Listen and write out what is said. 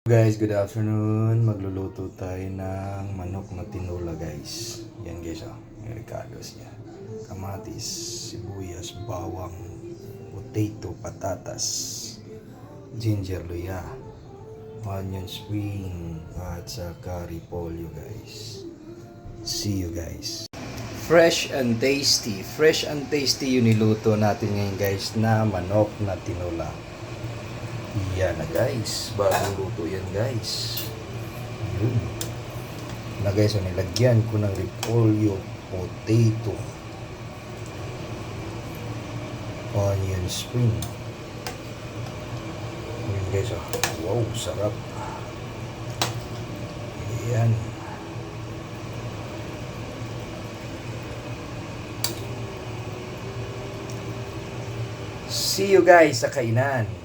Guys, good afternoon. Magluluto tayo ng manok na tinola, guys. Yan, guys, oh. May ricados niya. Kamatis, sibuyas, bawang, potato, patatas, ginger, luya, onion spring, at saka repolyo, guys. See you, guys. Fresh and tasty. Fresh and tasty yung niluto natin ngayon, guys, na manok na tinola. Yan na, guys, bagong luto yan, guys. Yun na, guys, nilagyan ko ng repolyo, potato, onion spring. Yun, guys, oh. Wow, sarap. Yan. See you, guys, sa kainan.